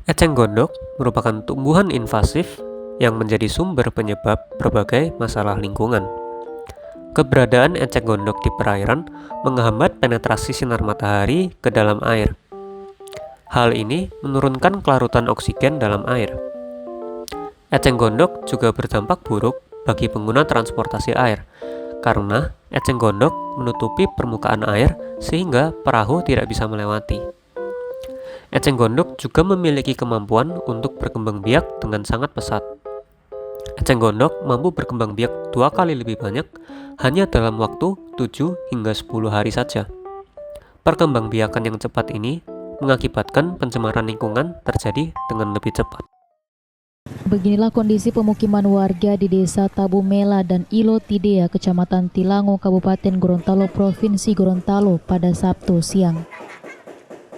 Eceng gondok merupakan tumbuhan invasif yang menjadi sumber penyebab berbagai masalah lingkungan. Keberadaan eceng gondok di perairan menghambat penetrasi sinar matahari ke dalam air. Hal ini menurunkan kelarutan oksigen dalam air. Eceng gondok juga berdampak buruk bagi pengguna transportasi air, karena eceng gondok menutupi permukaan air sehingga perahu tidak bisa melewati. Eceng gondok juga memiliki kemampuan untuk berkembang biak dengan sangat pesat. Eceng gondok mampu berkembang biak 2 kali lebih banyak hanya dalam waktu 7 hingga 10 hari saja. Perkembangbiakan yang cepat ini mengakibatkan pencemaran lingkungan terjadi dengan lebih cepat. Beginilah kondisi pemukiman warga di Desa Tabumela dan Ilo Tidea, Kecamatan Tilango, Kabupaten Gorontalo, Provinsi Gorontalo pada Sabtu siang.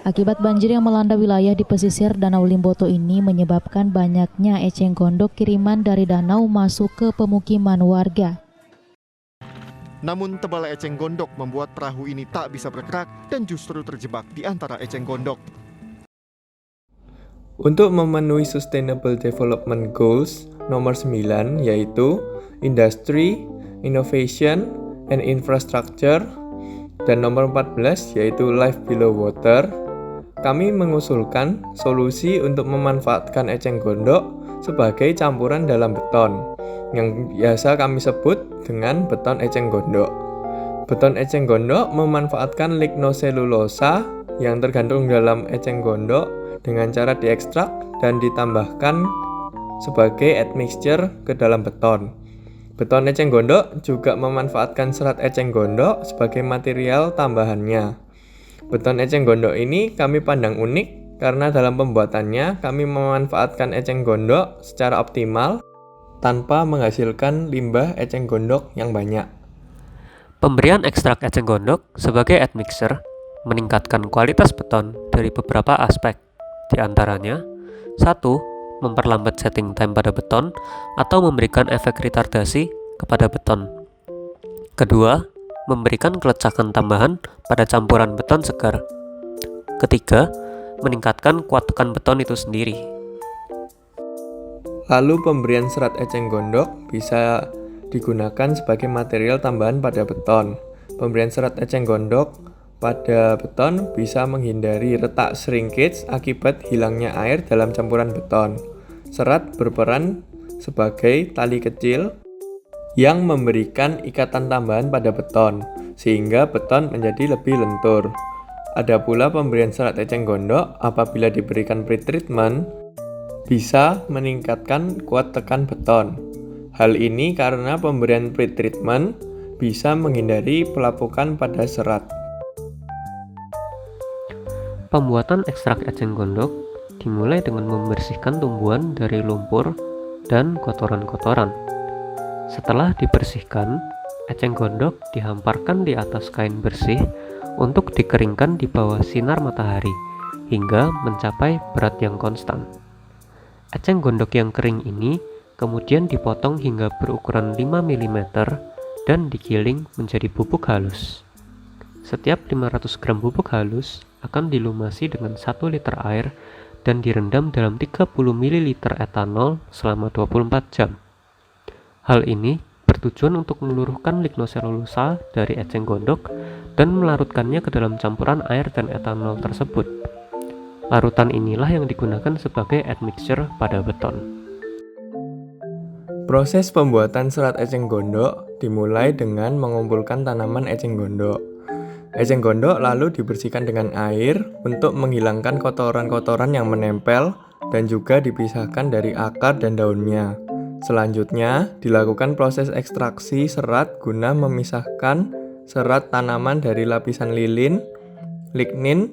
Akibat banjir yang melanda wilayah di pesisir Danau Limboto ini menyebabkan banyaknya eceng gondok kiriman dari danau masuk ke pemukiman warga. Namun tebal eceng gondok membuat perahu ini tak bisa bergerak dan justru terjebak di antara eceng gondok. Untuk memenuhi Sustainable Development Goals nomor 9 yaitu Industry, Innovation, and Infrastructure, dan nomor 14 yaitu Life Below Water, kami mengusulkan solusi untuk memanfaatkan eceng gondok sebagai campuran dalam beton, yang biasa kami sebut dengan beton eceng gondok. Beton eceng gondok memanfaatkan lignoselulosa yang tergandung dalam eceng gondok dengan cara diekstrak dan ditambahkan sebagai admixture ke dalam beton. Beton eceng gondok juga memanfaatkan serat eceng gondok sebagai material tambahannya. Beton eceng gondok ini kami pandang unik karena dalam pembuatannya kami memanfaatkan eceng gondok secara optimal tanpa menghasilkan limbah eceng gondok yang banyak. Pemberian ekstrak eceng gondok sebagai admixture meningkatkan kualitas beton dari beberapa aspek, di antaranya 1. Memperlambat setting time pada beton atau memberikan efek retardasi kepada beton. Kedua, memberikan kelecakan tambahan pada campuran beton segar. Ketiga, meningkatkan kuat tekan beton itu sendiri. Lalu pemberian serat eceng gondok bisa digunakan sebagai material tambahan pada beton. Pemberian serat eceng gondok pada beton bisa menghindari retak shrinkage akibat hilangnya air dalam campuran beton. Serat berperan sebagai tali kecil yang memberikan ikatan tambahan pada beton, sehingga beton menjadi lebih lentur. Ada pula pemberian serat eceng gondok apabila diberikan pretreatment bisa meningkatkan kuat tekan beton. Hal ini karena pemberian pretreatment bisa menghindari pelapukan pada serat. Pembuatan ekstrak eceng gondok dimulai dengan membersihkan tumbuhan dari lumpur dan kotoran-kotoran. Setelah dibersihkan, eceng gondok dihamparkan di atas kain bersih untuk dikeringkan di bawah sinar matahari hingga mencapai berat yang konstan. Eceng gondok yang kering ini kemudian dipotong hingga berukuran 5 mm dan digiling menjadi bubuk halus. Setiap 500 gram bubuk halus akan dilumasi dengan 1 liter air dan direndam dalam 30 ml etanol selama 24 jam. Hal ini bertujuan untuk meluruhkan lignoselulosa dari eceng gondok dan melarutkannya ke dalam campuran air dan etanol tersebut. Larutan inilah yang digunakan sebagai admixture pada beton. Proses pembuatan serat eceng gondok dimulai dengan mengumpulkan tanaman eceng gondok. Eceng gondok lalu dibersihkan dengan air untuk menghilangkan kotoran-kotoran yang menempel dan juga dipisahkan dari akar dan daunnya. Selanjutnya, dilakukan proses ekstraksi serat guna memisahkan serat tanaman dari lapisan lilin, lignin,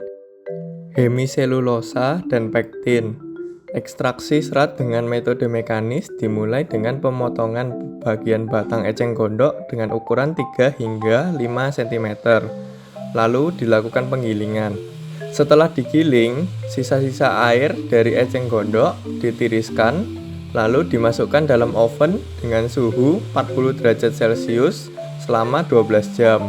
hemiselulosa, dan pektin. Ekstraksi serat dengan metode mekanis dimulai dengan pemotongan bagian batang eceng gondok dengan ukuran 3 hingga 5 cm. Lalu dilakukan penggilingan. Setelah digiling, sisa-sisa air dari eceng gondok ditiriskan, lalu dimasukkan dalam oven dengan suhu 40 derajat Celcius selama 12 jam.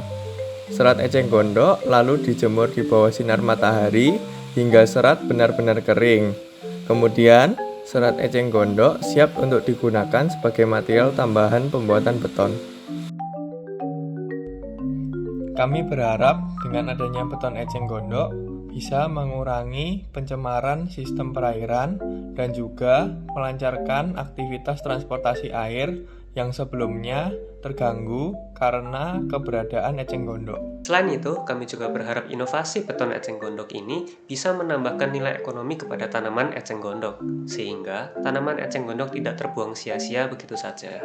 Serat eceng gondok lalu dijemur di bawah sinar matahari hingga serat benar-benar kering. Kemudian, serat eceng gondok siap untuk digunakan sebagai material tambahan pembuatan beton. Kami berharap dengan adanya beton eceng gondok bisa mengurangi pencemaran sistem perairan dan juga melancarkan aktivitas transportasi air yang sebelumnya terganggu karena keberadaan eceng gondok. Selain itu, kami juga berharap inovasi beton eceng gondok ini bisa menambahkan nilai ekonomi kepada tanaman eceng gondok, sehingga tanaman eceng gondok tidak terbuang sia-sia begitu saja.